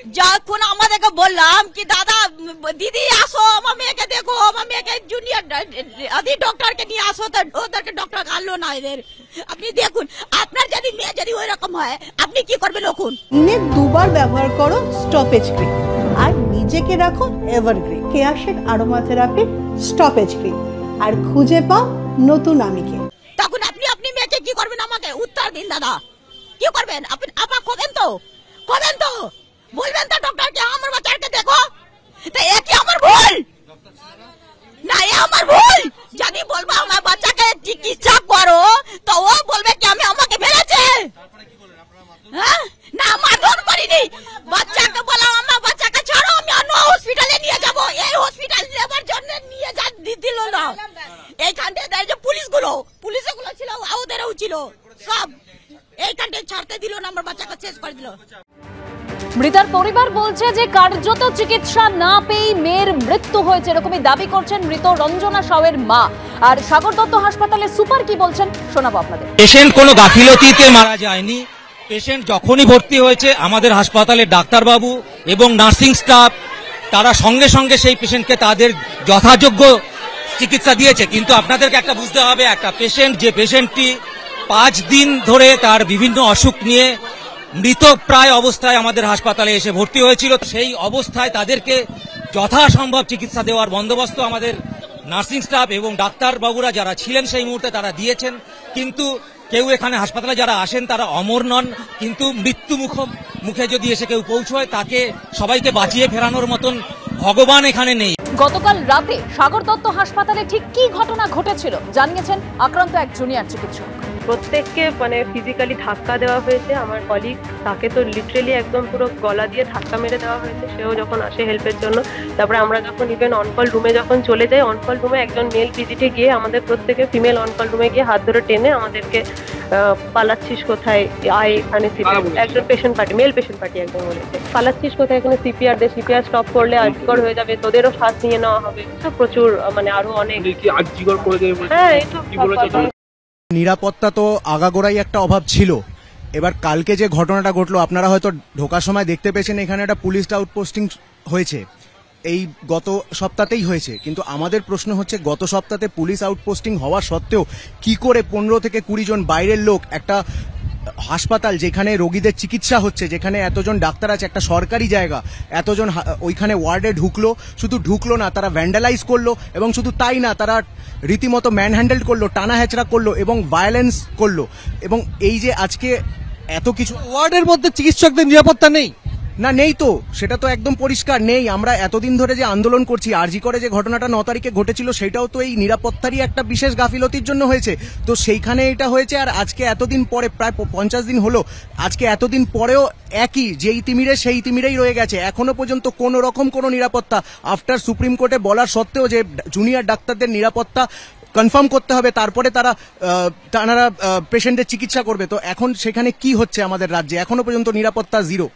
যখন আমাদেরকে বললাম কি দাদা দিদি আসো আমার মেয়েকে দেখো, আমার মেয়েকে জুনিয়র ডক্টরকে নিয়ে আসো, তো ওদেরকে ডক্টর আনলো না এদের। আপনি দেখুন আপনার যদি মেয়ে যদি ওই রকম হয় আপনি কি করবেন? এখন দিনে দুবার ব্যবহার করো স্টপেজ ক্রিম আর নিজেকে রাখো এভারগ্রিন। কেয়াশেড আরোমা থেরাপি স্টপেজ ক্রিম আর খুঁজে পাও নতুন আমিকে। তখন আপনি আপনি মেয়েকে কি করবেন? আমাকে উত্তর দিন দাদা, কি করবেন আপনি? আপা খোঁজেন তো বলবেন তো ডক্টরকে আমার বাচ্চাকে দেখো। তো এ কি আমার ভুল? না এ আমার ভুল। যদি বলবো আমার বাচ্চাকে চিকিৎসা করো তো ও বলবে কি আমি আমাকে মেরেছে। হ্যাঁ না মারধর করিনি, বাচ্চাকে বলা আমার বাচ্চাকে ছাড়ো আমি অন্য হসপিটালে নিয়ে যাব। এই হসপিটাল নেবার জন্য নিয়ে যা দিল না। এইখানটা যে পুলিশগুলো ছিল ওদেরও ছিল সব, এইখানটা ছাড়তে দিল না, আমার বাচ্চাকে শেষ করে দিল। মৃতার পরিবার বলছে যে কার্যত চিকিৎসা না পেয়ে মেয়ের মৃত্যু হয়েছে, এরকমই দাবি করছেন মৃত রঞ্জনা সাউয়ের মা। আর সাগর দত্ত হাসপাতালের সুপার কি বলছেন শোনাবো আপনাদের। পেশেন্ট কোনো গাফিলতিতে মারা যায়নি। পেশেন্ট যখনই ভর্তি হয়েছে আমাদের হাসপাতালের ডাক্তারবাবু এবং নার্সিং স্টাফ তারা সঙ্গে সঙ্গে সেই পেশেন্টকে তাদের যথাযোগ্য চিকিৎসা দিয়েছে। কিন্তু আপনাদেরকে একটা বুঝতে হবে, একটা পেশেন্ট যে পেশেন্টটি 5 দিন ধরে তার বিভিন্ন অসুখ নিয়ে মৃতপ্রায় অবস্থায় আমাদের হাসপাতালে এসে ভর্তি হয়েছিল, সেই অবস্থায় তাদেরকে যথাসম্ভব চিকিৎসা দেওয়ার বন্দোবস্ত আমাদের নার্সিং স্টাফ এবং ডাক্তারবাবুরা যারা ছিলেন সেই মুহূর্তে তারা দিয়েছেন। কিন্তু কেউ এখানে হাসপাতালে যারা আসেন তারা অমর নন, কিন্তু মৃত্যু মুখে যদি এসে কেউ পৌঁছয় তাকে সবাইকে বাঁচিয়ে ফেরানোর মতন ভগবান এখানে নেই। গতকাল রাতে সাগর দত্ত হাসপাতালে ঠিক কি ঘটনা ঘটেছিল জানিয়েছেন আক্রান্ত এক জুনিয়র চিকিৎসক। প্রত্যেককে মানে ফিজিক্যালি ধাক্কা দেওয়া হয়েছে। আমার কলিগ তাকে তো লিটারেলি একদম পুরো গলা দিয়ে ধাক্কা মেরে দেওয়া হয়েছে, সেও যখন আসে হেল্পের জন্য। তারপরে আমরা যখন ইভেন অনকল রুমে যখন চলে যাই, অনকল রুমে একজন মেল ভিজিটে গিয়ে আমাদের প্রত্যেকে ফিমেল অনকল রুমে গিয়ে হাত ধরে টেনে আমাদেরকে পালাচ্ছিস কোথায়, আয় এখানে একজন patient party male patient party একজন বলেছে পালাচ্ছিস কোথায়, এখানে সিপিআর দে, সিপিআর স্টপ করলে আর্জিকর হয়ে যাবে, তোদেরও শ্বাস নিয়ে নেওয়া হবে। প্রচুর মানে আরো অনেক হ্যাঁ এই নিরাপত্তা তো আগাগোড়াই একটা অভাব ছিল। এবার কালকে যে ঘটনাটা ঘটলো আপনারা হয়তো ঢোকার সময় দেখতে পেয়েছেন, এখানে একটা পুলিশ আউটপোস্টিং হয়েছে, এই গত সপ্তাহতেই হয়েছে। কিন্তু আমাদের প্রশ্ন হচ্ছে গত সপ্তাহে পুলিশ আউটপোস্টিং হওয়া সত্ত্বেও কি করে 15 থেকে 20 জন বাইরের লোক একটা হাসপাতাল যেখানে রোগীদের চিকিৎসা হচ্ছে, যেখানে এতজন ডাক্তার আছে, একটা সরকারি জায়গা, এতজন ওইখানে ওয়ার্ডে ঢুকলো। শুধু ঢুকলো না, তারা ভ্যান্ডালাইজ করলো, এবং শুধু তাই না তারা রীতিমতো ম্যানহ্যান্ডেল করলো, টানা হেঁচড়া করলো এবং ভায়োলেন্স করলো। এবং এই যে আজকে এত কিছু, ওয়ার্ডের মধ্যে চিকিৎসকদের নিরাপত্তা নেই না, নেই তো, সেটা তো একদম পরিষ্কার নেই। আমরা এতদিন ধরে যে আন্দোলন করছি, আরজি করে যে ঘটনাটা 9 তারিখে ঘটেছিল সেটাও তো এই নিরাপত্তারই একটা বিশেষ গাফিলতির জন্য হয়েছে। তো সেইখানে এটা হয়েছে, আর আজকে এতদিন পরে প্রায় 50 দিন হলো, আজকে এতদিন পরেও একই যেই তিমিরে সেই তিমিরেই রয়ে গেছে। এখনো পর্যন্ত কোনো রকম কোনো নিরাপত্তা, আফটার সুপ্রিম কোর্টে বলার সত্ত্বেও যে জুনিয়র ডাক্তারদের নিরাপত্তা কনফার্ম করতে হবে, তারপরে তারা পেশেন্টের চিকিৎসা করবে। তো এখন সেখানে কি হচ্ছে আমাদের রাজ্যে? এখনো পর্যন্ত নিরাপত্তা জিরো।